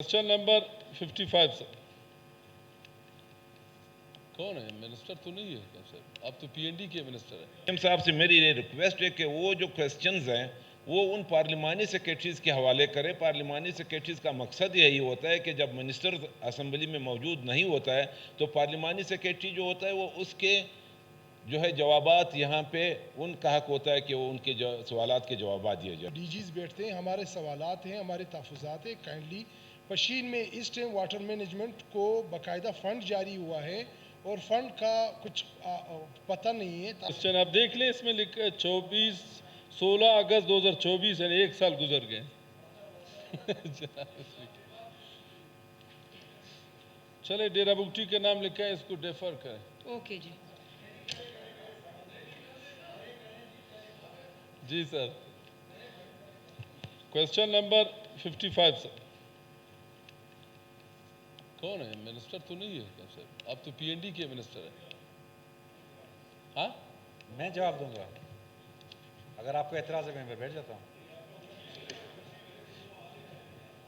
Question number 55 sir. कौन है? Minister तो नहीं है क्या सर? आप तो पीएनडी के मिनिस्टर हैं। सीएम साहब से मेरी ये रिक्वेस्ट है कि वो जो क्वेश्चंस हैं वो उन पार्लिमानी सेक्रेटरीज़ के हवाले करें। पार्लिमानी सेक्रेटरीज़ का मकसद यही होता है कि जब मिनिस्टर असम्बली में मौजूद नहीं होता है तो पार्लिमानी सेक्रेटरी जो होता है वो उसके जो है जवाबात यहाँ पे उनका हक होता है कि वो उनके सवालात के जवाब दिए जाए। डीजीज बैठते हैं, हमारे सवालात हैं, हमारे तहफ़्फ़ुज़ात हैं। काइंडली पशीन में इस टाइम वाटर मैनेजमेंट को बाकायदा फ़ंड जारी हुआ है और फंड का कुछ पता नहीं है। क्वेश्चन आप देख लें, इसमें लिखा है 16 अगस्त 2024 यानी एक साल गुजर गए। चले, डेरा बुगटी के नाम लिखा है, इसको डेफर करें। ओके जी। जी सर। Question number 55 sir. कौन है? मिनिस्टर तो नहीं है क्या सर? आप तो पीएनडी के मिनिस्टर हैं। हाँ, मैं जवाब दूंगा। अगर आपको एतराज़ है मैं बैठ जाता हूँ।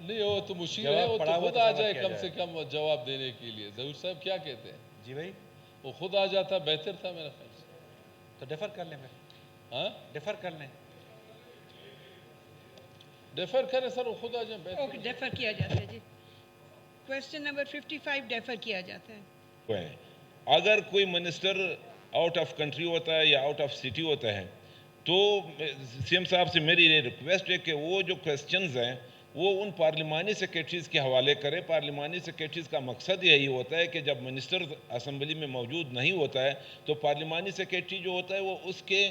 नहीं, वो तो मुश्किल है, वो तो खुद आ जाए कम से कम जवाब देने के लिए। ज़हूर साहब क्या कहते हैं? जी भाई, वो खुद आ जाता बेहतर था मेरा ख्याल से। तो डेफर कर लें फिर। हाँ, डेफर कर लें। डेफर करें सर, वो खुद आ जाए बेहतर। ओके, डेफर किया जाता है जी। क्वेश्चन नंबर 55 डेफर किया जाता है। अगर कोई मिनिस्टर आउट ऑफ कंट्री होता है या आउट ऑफ सिटी होता है तो सीएम साहब से मेरी ये रिक्वेस्ट है कि वो जो क्वेश्चंस हैं वो उन पार्लिमानी सेक्रेटरीज़ के हवाले करें। पार्लिमानी सेक्रेटरीज़ का मकसद यही होता है कि जब मिनिस्टर असम्बली में मौजूद नहीं होता है तो पार्लिमानी सेक्रेटरी जो होता है वो उसके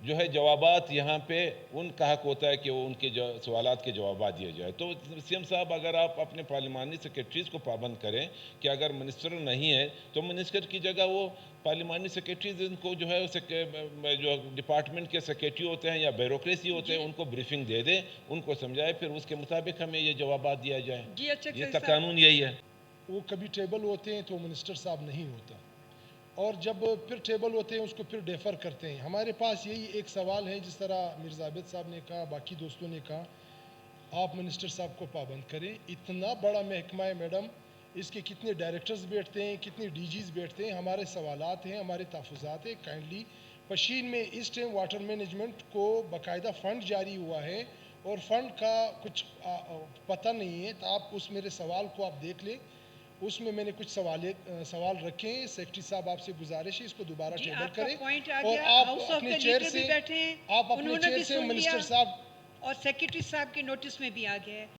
जो है जवाबात यहाँ पे उनका हक होता है कि वो उनके सवालात के जवाब दिए जाए। तो सीएम साहब अगर आप अपने पार्लिमानी सेक्रेटरीज़ को पाबंद करें कि अगर मिनिस्टर नहीं है तो मिनिस्टर की जगह वो पार्लिमानी सेक्रेटरीज इनको जो है जो डिपार्टमेंट के सेक्रेटरी होते हैं या ब्यूरोक्रेसी होते हैं उनको ब्रीफिंग दे दें, उनको समझाए, फिर उसके मुताबिक हमें ये जवाब दिया जाए। जी अच्छा, ये तो कानून यही है। वो कभी टेबल होते हैं तो मिनिस्टर साहब नहीं होता और जब फिर टेबल होते हैं उसको फिर डेफर करते हैं। हमारे पास यही एक सवाल है, जिस तरह मिर्ज़ा आबिद साहब ने कहा, बाकी दोस्तों ने कहा, आप मिनिस्टर साहब को पाबंद करें। इतना बड़ा महकमा है मैडम, इसके कितने डायरेक्टर्स बैठते हैं, कितने डीजीज बैठते हैं, हमारे सवालात हैं, हमारे तहफ़्फ़ुज़ात हैं। काइंडली पशीन में इस टाइम वाटर मैनेजमेंट को बाकायदा फ़ंड जारी हुआ है और फंड का कुछ पता नहीं है। तो आप उस मेरे सवाल को आप देख लें, उसमें मैंने कुछ सवाल रखे हैं। सेक्रेटरी साहब आपसे गुजारिश है इसको दोबारा टेबल करें और आप अपने चेयर से बैठे हैं, आप अपने चेयर से मिनिस्टर साहब और सेक्रेटरी साहब के नोटिस में भी आ गया है।